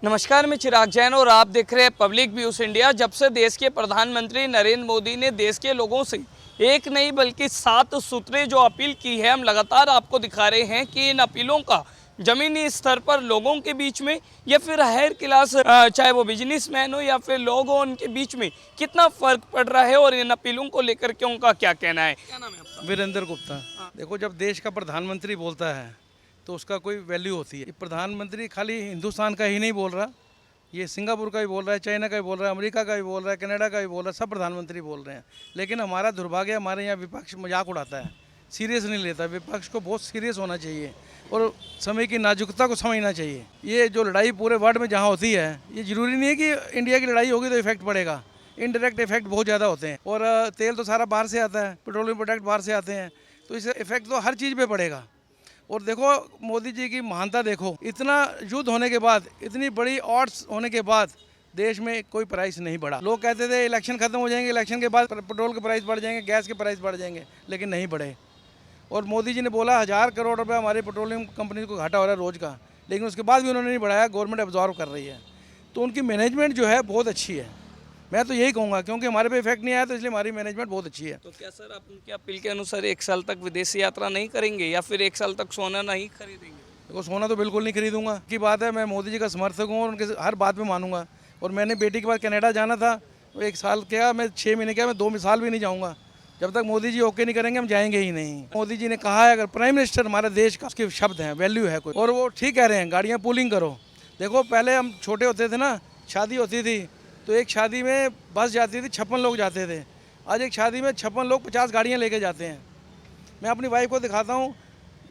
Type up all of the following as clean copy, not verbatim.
नमस्कार, मैं चिराग जैन और आप देख रहे हैं पब्लिक व्यूज इंडिया। जब से देश के प्रधानमंत्री नरेंद्र मोदी ने देश के लोगों से एक नहीं बल्कि 7 सूत्रें जो अपील की है, हम लगातार आपको दिखा रहे हैं कि इन अपीलों का जमीनी स्तर पर लोगों के बीच में या फिर हायर क्लास चाहे वो बिजनेसमैन हो या फिर लोग हो, उनके बीच में कितना फर्क पड़ रहा है और इन अपीलों को लेकर के उनका क्या कहना है। क्या नाम है आपका? वीरेंद्र गुप्ता। देखो, जब देश का प्रधानमंत्री बोलता है तो उसका कोई वैल्यू होती है। प्रधानमंत्री खाली हिंदुस्तान का ही नहीं बोल रहा, ये सिंगापुर का भी बोल रहा है, चाइना का भी बोल रहा है, अमेरिका का भी बोल रहा है, कनाडा का भी बोल रहा है, सब प्रधानमंत्री बोल रहे हैं। लेकिन हमारा दुर्भाग्य, हमारे यहाँ विपक्ष मजाक उड़ाता है, सीरियस नहीं लेता। विपक्ष को बहुत सीरियस होना चाहिए और समय की नाजुकता को समझना चाहिए। ये जो लड़ाई पूरे वर्ल्ड में जहाँ होती है, ये ज़रूरी नहीं है कि इंडिया की लड़ाई होगी तो इफेक्ट पड़ेगा। इनडायरेक्ट इफेक्ट बहुत ज़्यादा होते हैं और तेल तो सारा बाहर से आता है, पेट्रोलियम प्रोडक्ट बाहर से आते हैं, तो इससे इफेक्ट तो हर चीज़ पे पड़ेगा। और देखो, मोदी जी की महानता देखो, इतना युद्ध होने के बाद, इतनी बड़ी ऑड्स होने के बाद देश में कोई प्राइस नहीं बढ़ा। लोग कहते थे इलेक्शन खत्म हो जाएंगे, इलेक्शन के बाद पेट्रोल के प्राइस बढ़ जाएंगे, गैस के प्राइस बढ़ जाएंगे, लेकिन नहीं बढ़े। और मोदी जी ने बोला 1000 करोड़ रुपये हमारी पेट्रोलियम कंपनी को घाटा हो रहा है रोज़ का, लेकिन उसके बाद भी उन्होंने नहीं बढ़ाया। गवर्नमेंट एब्जॉर्व कर रही है, तो उनकी मैनेजमेंट जो है बहुत अच्छी है। मैं तो यही कहूँगा, क्योंकि हमारे पे इफेक्ट नहीं आया तो इसलिए हमारी मैनेजमेंट बहुत अच्छी है। तो क्या सर आप उनकी अपील के अनुसार 1 साल तक विदेशी यात्रा नहीं करेंगे या फिर 1 साल तक सोना नहीं खरीदेंगे? देखो, सोना तो बिल्कुल नहीं खरीदूंगा की बात है। मैं मोदी जी का समर्थक हूँ और उनके हर बात में मानूंगा। और मैंने बेटी के बाद कनाडा जाना था, तो 1 साल क्या, मैं 6 महीने क्या, मैं 2 साल भी नहीं जाऊँगा। जब तक मोदी जी ओके नहीं करेंगे हम जाएंगे ही नहीं। मोदी जी ने कहा है, अगर प्राइम मिनिस्टर हमारे देश का, उसके शब्द हैं, वैल्यू है कोई, और वो ठीक कह रहे हैं, गाड़ियाँ पूलिंग करो। देखो, पहले हम छोटे होते थे ना, शादी होती थी तो एक शादी में बस जाती थी, 56 लोग जाते थे। आज एक शादी में 56 लोग 50 गाड़ियाँ लेके जाते हैं। मैं अपनी वाइफ को दिखाता हूँ,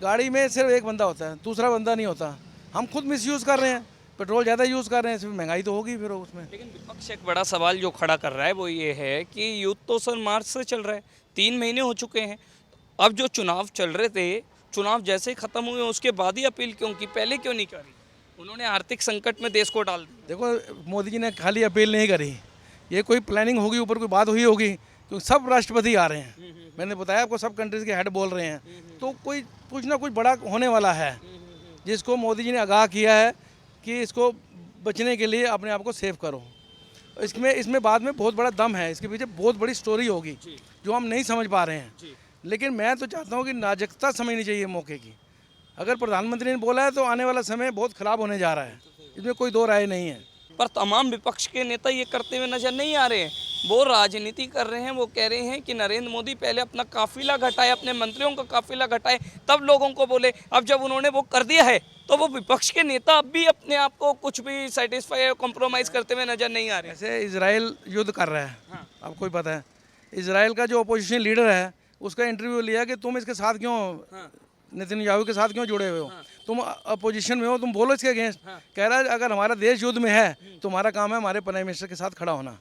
गाड़ी में सिर्फ एक बंदा होता है, दूसरा बंदा नहीं होता। हम खुद मिसयूज़ कर रहे हैं, पेट्रोल ज़्यादा यूज़ कर रहे हैं, सिर्फ महंगाई तो होगी फिर उसमें। लेकिन विपक्ष एक बड़ा सवाल जो खड़ा कर रहा है वो ये है कि युद्ध तो सर मार्च से चल रहा है, 3 महीने हो चुके हैं। अब जो चुनाव चल रहे थे, चुनाव जैसे ही खत्म हुए उसके बाद ही अपील क्यों की, पहले क्यों नहीं करी? उन्होंने आर्थिक संकट में देश को डाल दिया। देखो, मोदी जी ने खाली अपील नहीं करी, ये कोई प्लानिंग होगी, ऊपर कोई बात हुई होगी, क्योंकि सब राष्ट्रपति आ रहे हैं। मैंने बताया आपको, सब कंट्रीज़ के हेड बोल रहे हैं, तो कोई कुछ ना कुछ बड़ा होने वाला है, जिसको मोदी जी ने आगाह किया है कि इसको बचने के लिए अपने आप को सेव करो। इसमें बाद में बहुत बड़ा दम है, इसके पीछे बहुत बड़ी स्टोरी होगी जो हम नहीं समझ पा रहे हैं। लेकिन मैं तो चाहता हूँ कि नाजुकता समझनी चाहिए मौके की। अगर प्रधानमंत्री ने बोला है तो आने वाला समय बहुत खराब होने जा रहा है, इसमें कोई दो राय नहीं है। पर तमाम विपक्ष के नेता ये करते हुए नजर नहीं आ रहे हैं। वो राजनीति कर रहे हैं, वो कह रहे हैं कि नरेंद्र मोदी पहले अपना काफिला घटाए, अपने मंत्रियों का काफिला घटाए, तब लोगों को बोले। अब जब उन्होंने वो कर दिया है तो वो विपक्ष के नेता अब भी अपने आप को कुछ भी सेटिस्फाई या कॉम्प्रोमाइज़ करते हुए नजर नहीं आ रहे। ऐसे इजराइल युद्ध कर रहा है, आपको ही पता है। इजराइल का जो अपोजिशन लीडर है, उसका इंटरव्यू लिया कि तुम इसके साथ क्यों, नेतन्याहू के साथ क्यों जुड़े हुए हो, तुम अपोजिशन में हो, तुम बोलो इसके अगेंस्ट। कह रहा है अगर हमारा देश युद्ध में है तो हमारा काम है हमारे प्राइम मिनिस्टर के साथ खड़ा होना।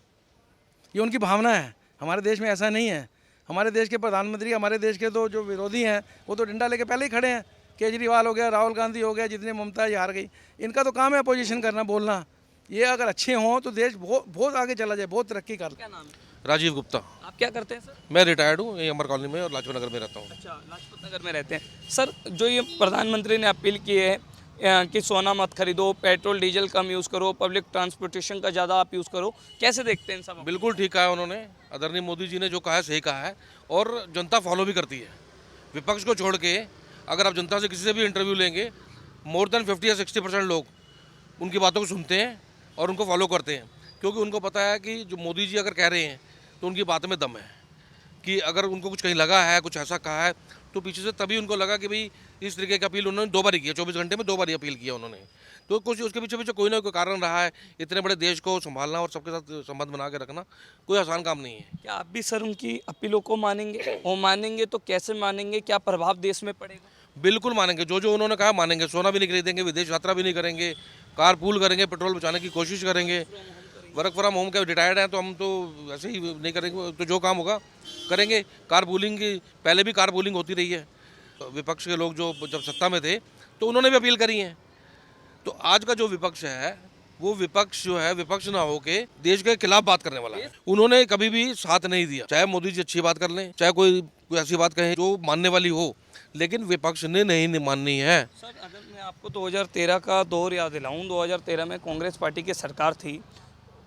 ये उनकी भावना है। हमारे देश में ऐसा नहीं है। हमारे देश के प्रधानमंत्री, हमारे देश के तो जो विरोधी हैं, वो तो डंडा लेके पहले ही खड़े हैं। केजरीवाल हो गया, राहुल गांधी हो गया, जितने ममता ये हार गई, इनका तो काम है अपोजिशन करना, बोलना। ये अगर अच्छे हों तो देश बहुत आगे चला जाए, बहुत तरक्की कर। क्या नाम है? राजीव गुप्ता। आप क्या करते हैं सर? मैं रिटायर्ड हूँ, यही अमर कॉलोनी में और लाजपत नगर में रहता हूँ। अच्छा, लाजपत नगर में रहते हैं। सर, जो ये प्रधानमंत्री ने अपील की है कि सोना मत खरीदो, पेट्रोल डीजल कम यूज़ करो, पब्लिक ट्रांसपोर्टेशन का ज़्यादा आप यूज़ करो, कैसे देखते हैं इन सब? बिल्कुल ठीक कहा है उन्होंने। आदरणीय मोदी जी ने जो कहा है सही कहा है, और जनता फॉलो भी करती है। विपक्ष को छोड़ के अगर आप जनता से किसी से भी इंटरव्यू लेंगे, मोर देन 50 या 60% लोग उनकी बातों को सुनते हैं और उनको फॉलो करते हैं, क्योंकि उनको पता है कि जो मोदी जी अगर कह रहे हैं तो उनकी बात में दम है। कि अगर उनको कुछ कहीं लगा है, कुछ ऐसा कहा है, तो पीछे से तभी उनको लगा कि भाई इस तरीके की अपील उन्होंने 2 बार ही किया, 24 घंटे में 2 बार ही अपील किया उन्होंने। तो कुछ उसके पीछे कोई ना कोई कारण रहा है। इतने बड़े देश को संभालना और सबके साथ संबंध बना के रखना कोई आसान काम नहीं है। क्या आप भी सर उनकी अपीलों को मानेंगे? वो मानेंगे तो कैसे मानेंगे? क्या प्रभाव देश में पड़ेगा? बिल्कुल मानेंगे, जो जो उन्होंने कहा मानेंगे। सोना भी नहीं खरीदेंगे, विदेश यात्रा भी नहीं करेंगे, कार पूल करेंगे, पेट्रोल बचाने की कोशिश करेंगे। वर्क फ्रॉम होम के रिटायर्ड हैं तो हम तो ऐसे ही नहीं करेंगे, तो जो काम होगा करेंगे। कार पूलिंग की पहले भी कार पूलिंग होती रही है। विपक्ष के लोग जो जब सत्ता में थे तो उन्होंने भी अपील करी है। तो आज का जो विपक्ष है, वो विपक्ष जो है, विपक्ष ना होके देश के खिलाफ बात करने वाला है। उन्होंने कभी भी साथ नहीं दिया, चाहे मोदी जी अच्छी बात कर लें, चाहे कोई ऐसी बात कहें जो मानने वाली हो, लेकिन विपक्ष ने नहीं माननी है। सर, अगर मैं मैं आपको 2013 का दौर याद दिलाऊं। 2013 में कांग्रेस पार्टी की सरकार थी।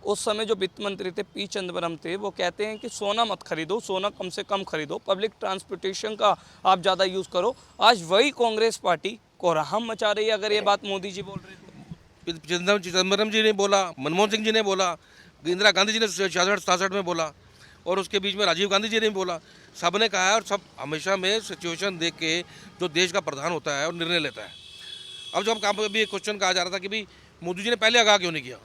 उस समय जो वित्त मंत्री थे पी चिदम्बरम थे, वो कहते हैं कि सोना मत खरीदो, सोना कम से कम खरीदो, पब्लिक ट्रांसपोर्टेशन का आप ज़्यादा यूज़ करो। आज वही कांग्रेस पार्टी कोहराम मचा रही है। अगर ये बात मोदी जी बोल रहे थे चिदम्बरम जी ने बोला, मनमोहन सिंह जी ने बोला, इंदिरा गांधी जी ने 66-67 में बोला, और उसके बीच में राजीव गांधी जी ने भी बोला। सब ने कहा है, और सब हमेशा में सिचुएशन देख के जो देश का प्रधान होता है और निर्णय लेता है। अब जब अभी एक क्वेश्चन कहा जा रहा था कि भाई मोदी जी ने पहले आगाह क्यों नहीं किया।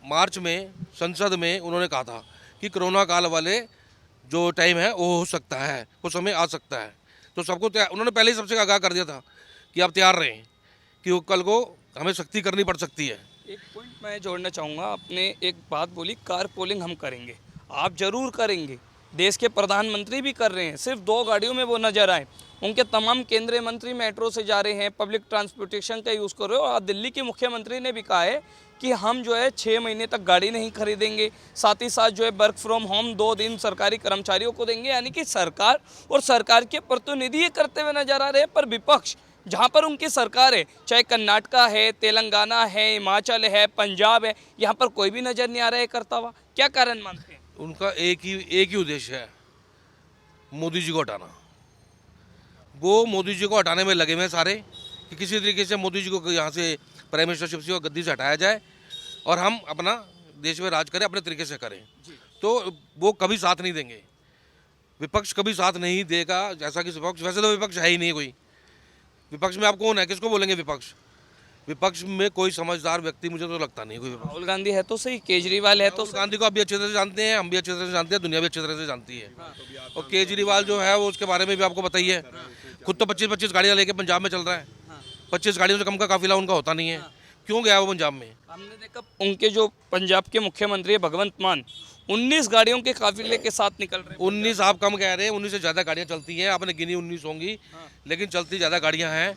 मार्च में संसद में उन्होंने कहा था कि कोरोना काल वाले जो टाइम है वो हो सकता है, वो समय आ सकता है, तो सबको उन्होंने पहले ही सबसे आगाह कर दिया था कि आप तैयार रहें कि वो कल को हमें सख्ती करनी पड़ सकती है। एक पॉइंट मैं जोड़ना चाहूँगा। आपने एक बात बोली, कार पोलिंग हम करेंगे। आप जरूर करेंगे, देश के प्रधानमंत्री भी कर रहे हैं। सिर्फ 2 गाड़ियों में वो नजर आए, उनके तमाम केंद्रीय मंत्री मेट्रो से जा रहे हैं, पब्लिक ट्रांसपोर्टेशन का यूज़ कर रहे हो। और दिल्ली के मुख्यमंत्री ने भी कहा है कि हम जो है 6 महीने तक गाड़ी नहीं खरीदेंगे, साथ ही साथ जो है वर्क फ्रॉम होम 2 दिन सरकारी कर्मचारियों को देंगे। यानी कि सरकार और सरकार के प्रतिनिधि ये करते हुए नजर आ रहे हैं। पर विपक्ष जहाँ पर उनकी सरकार है, चाहे कर्नाटका है, तेलंगाना है, हिमाचल है, पंजाब है, यहाँ पर कोई भी नज़र नहीं आ रहा है करता हुआ। क्या कारण मानते हैं? उनका एक ही उद्देश्य है, मोदी जी को हटाना। वो मोदी जी को हटाने में लगे हुए हैं सारे, कि किसी तरीके से मोदी जी को यहाँ से प्राइम मिनिस्टरशिप से गद्दी से हटाया जाए और हम अपना देश में राज करें, अपने तरीके से करें। तो वो कभी साथ नहीं देंगे, विपक्ष कभी साथ नहीं देगा। जैसा कि विपक्ष, वैसे तो विपक्ष है ही नहीं कोई। विपक्ष में आप कौन है, किसको बोलेंगे विपक्ष? विपक्ष में कोई समझदार व्यक्ति मुझे तो लगता नहीं कोई। राहुल गांधी है तो सही, केजरीवाल है तो राहुल गांधी को आप भी अच्छे तरह से जानते हैं, हम भी अच्छे तरह से जानते हैं, दुनिया भी अच्छे तरह से जानती है। और केजरीवाल जो है वो उसके बारे में भी आपको पता ही है। खुद तो 25-25 गाड़ियाँ लेके पंजाब में चल रहा है। 25 गाड़ियों से कम का काफिला उनका होता नहीं है। क्यों गया वो पंजाब में? हमने देखा उनके जो पंजाब के मुख्यमंत्री है भगवंत मान, 19 गाड़ियों के काफिले के साथ निकल रहे हैं। 19 आप कम कह रहे हैं, 19 से ज़्यादा गाड़ियाँ चलती हैं। आपने गिनी 19 होंगी, लेकिन चलती ज़्यादा गाड़ियाँ हैं।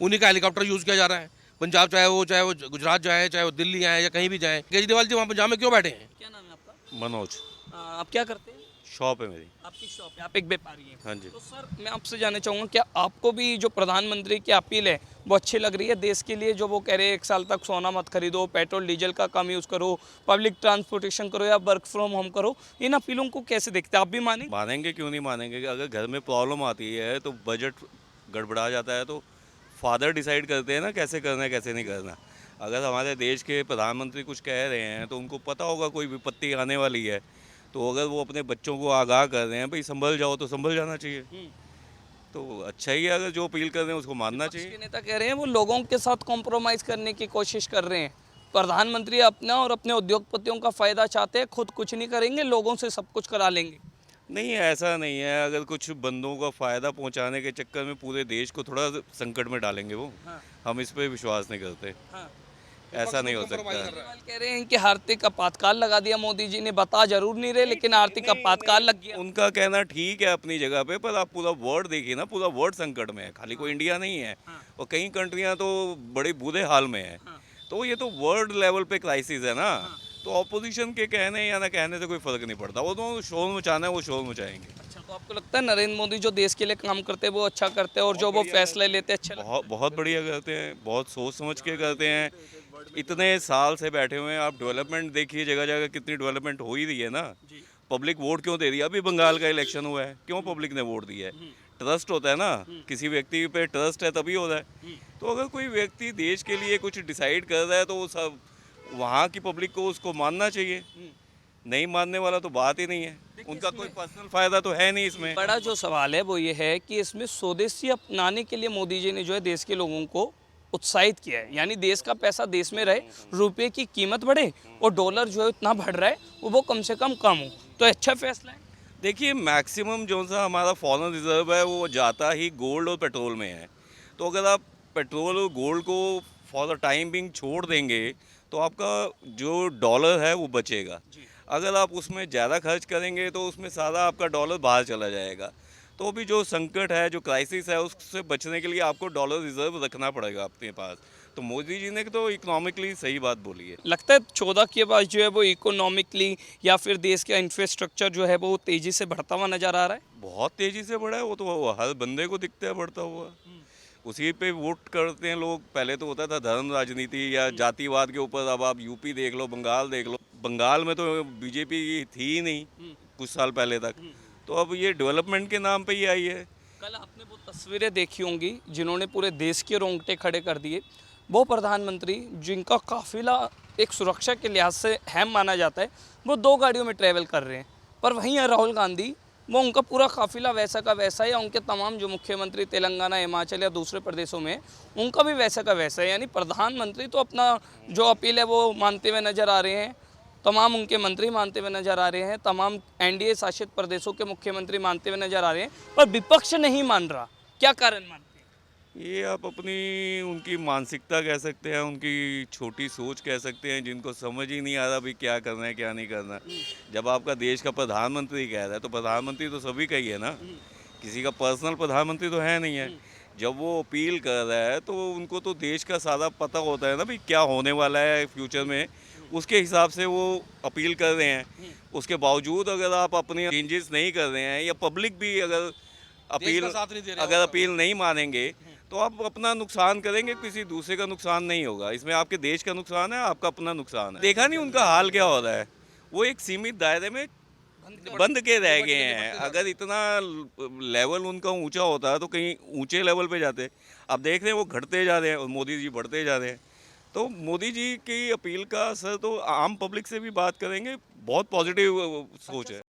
उन्हीं का हेलीकॉप्टर यूज़ किया जा रहा है। पंजाब चाहे वो गुजरात जाए, चाहे वो दिल्ली आए या कहीं भी जाए। केजरीवाल जी वहाँ पंजाब में क्यों बैठे हैं? क्या नाम है आपका? मनोज। आप क्या करते हैं? शॉप है मेरी। आपकी शॉप है, आप एक व्यापारी हैं। हाँ जी। तो सर मैं आपसे जानना चाहूँगा, क्या आपको भी जो प्रधानमंत्री की अपील है वो अच्छी लग रही है देश के लिए? जो वो कह रहे हैं 1 साल तक सोना मत खरीदो, पेट्रोल डीजल का कम यूज़ करो, पब्लिक ट्रांसपोर्टेशन करो या वर्क फ्रॉम होम करो, इन अपीलों को कैसे देखते हैं? आप भी मानेंगे? मानेंगे, क्यों नहीं मानेंगे। अगर घर में प्रॉब्लम आती है तो बजट गड़बड़ा जाता है, तो फादर डिसाइड करते हैं ना कैसे करना है कैसे नहीं करना। अगर हमारे देश के प्रधानमंत्री कुछ कह रहे हैं तो उनको पता होगा कोई विपत्ति आने वाली है, तो अगर वो अपने बच्चों को आगाह कर रहे हैं भाई संभल जाओ, तो संभल जाना चाहिए। तो अच्छा ही है, अगर जो अपील कर रहे हैं उसको मानना विपक्ष चाहिए। के नेता कह रहे हैं वो लोगों के साथ कॉम्प्रोमाइज़ करने की कोशिश कर रहे हैं। प्रधानमंत्री अपना और अपने उद्योगपतियों का फ़ायदा चाहते हैं, खुद कुछ नहीं करेंगे, लोगों से सब कुछ करा लेंगे। नहीं, ऐसा नहीं है। अगर कुछ बंदों का फ़ायदा पहुंचाने के चक्कर में पूरे देश को थोड़ा संकट में डालेंगे वो, हम इस पे विश्वास नहीं करते। ऐसा नहीं हो सकता। केजरीवाल कह रहे हैं कि आर्थिक आपातकाल लगा दिया मोदी जी ने, बता जरूर नहीं रहे लेकिन आर्थिक आपातकाल लग गया। उनका कहना ठीक है अपनी जगह पे, पर आप पूरा वर्ल्ड देखिए ना, पूरा वर्ल्ड संकट में है, खाली कोई इंडिया नहीं है। और कई कंट्रियां तो बड़े बुरे हाल में है। तो ये तो वर्ल्ड लेवल पे क्राइसिस है ना। तो ऑपोजिशन के कहने या ना कहने से कोई फर्क नहीं पड़ता। वो तो शोर मचाना है, वो शोर मचाएंगे। अच्छा, तो आपको लगता है नरेंद्र मोदी जो देश के लिए काम करते हैं वो अच्छा करते हैं और जो वो फैसले लेते हैं अच्छा लगता है? बहुत बढ़िया करते हैं, बहुत सोच समझ के करते हैं। इतने साल से बैठे हुए हैं, आप डेवलपमेंट देखिए, जगह जगह कितनी डेवलपमेंट हो ही रही है ना। पब्लिक वोट क्यों दे रही है? अभी बंगाल का इलेक्शन हुआ है, क्यों पब्लिक ने वोट दिया है? ट्रस्ट होता है ना, किसी व्यक्ति पे ट्रस्ट है तभी होता है। तो अगर कोई व्यक्ति देश के लिए कुछ डिसाइड कर रहा है तो वो सब वहाँ की पब्लिक को उसको मानना चाहिए। नहीं मानने वाला तो बात ही नहीं है। उनका कोई पर्सनल फायदा तो है नहीं इसमें। बड़ा जो सवाल है वो ये है कि इसमें स्वदेशी अपनाने के लिए मोदी जी ने जो है देश के लोगों को उत्साहित किया है। यानी देश का पैसा देश में रहे, रुपए की कीमत बढ़े और डॉलर जो है इतना बढ़ रहा है वो कम से कम हो। तो अच्छा फैसला है। देखिए, मैक्सिमम जो सा हमारा फॉरेन रिजर्व है वो जाता ही गोल्ड और पेट्रोल में है। तो अगर आप पेट्रोल और गोल्ड को फॉर द टाइम बिंग छोड़ देंगे तो आपका जो डॉलर है वो बचेगा। अगर आप उसमें ज़्यादा खर्च करेंगे तो उसमें सारा आपका डॉलर बाहर चला जाएगा। तो भी जो संकट है, जो क्राइसिस है, उससे बचने के लिए आपको डॉलर रिजर्व रखना पड़ेगा अपने पास। तो मोदी जी ने तो इकोनॉमिकली सही बात बोली है। लगता है 14 के बाद जो है वो इकोनॉमिकली या फिर देश का इंफ्रास्ट्रक्चर जो है वो तेज़ी से बढ़ता हुआ नज़र आ रहा है। बहुत तेज़ी से बढ़ा है, वो तो हर बंदे को दिखता है बढ़ता हुआ। उसी पे वोट करते हैं लोग। पहले तो होता था धर्म राजनीति या जातिवाद के ऊपर, अब आप यूपी देख लो, बंगाल देख लो। बंगाल में तो बीजेपी थी ही नहीं कुछ साल पहले तक, तो अब ये डेवलपमेंट के नाम पे ही आई है। कल आपने वो तस्वीरें देखी होंगी जिन्होंने पूरे देश के रोंगटे खड़े कर दिए। वो प्रधानमंत्री जिनका काफिला एक सुरक्षा के लिहाज से अहम माना जाता है, वो 2 गाड़ियों में ट्रैवल कर रहे हैं। पर वहीं राहुल गांधी, वो उनका पूरा काफिला वैसा का वैसा है, या उनके तमाम जो मुख्यमंत्री तेलंगाना, हिमाचल या दूसरे प्रदेशों में, उनका भी वैसा का वैसा है। यानी प्रधानमंत्री तो अपना जो अपील है वो मानते हुए नजर आ रहे हैं, तमाम उनके मंत्री मानते हुए नजर आ रहे हैं, तमाम एनडीए शासित प्रदेशों के मुख्यमंत्री मानते हुए नजर आ रहे हैं, पर विपक्ष नहीं मान रहा। क्या कारण मानते हैं? ये आप अपनी उनकी मानसिकता कह सकते हैं, उनकी छोटी सोच कह सकते हैं, जिनको समझ ही नहीं आ रहा भाई क्या करना है क्या नहीं करना। जब आपका देश का प्रधानमंत्री कह रहा है तो प्रधानमंत्री तो सभी का ही है ना, किसी का पर्सनल प्रधानमंत्री तो है नहीं है। जब वो अपील कर रहा है तो उनको तो देश का सारा पता होता है ना भाई क्या होने वाला है फ्यूचर में, उसके हिसाब से वो अपील कर रहे हैं। उसके बावजूद अगर आप अपने चेंजेस नहीं कर रहे हैं, या पब्लिक भी अगर अपील साथ नहीं दे रहे अगर अपील नहीं मानेंगे, तो आप अपना नुकसान करेंगे, किसी दूसरे का नुकसान नहीं होगा। इसमें आपके देश का नुकसान है, आपका अपना नुकसान है। देखा नहीं उनका हाल क्या हो रहा है, वो एक सीमित दायरे में बंद के रह गए हैं। अगर इतना लेवल उनका ऊंचा होता है तो कहीं ऊंचे लेवल पे जाते। अब देख रहे हैं वो घटते जा रहे हैं और मोदी जी बढ़ते जा रहे हैं। तो मोदी जी की अपील का असर तो आम पब्लिक से भी बात करेंगे, बहुत पॉजिटिव सोच है।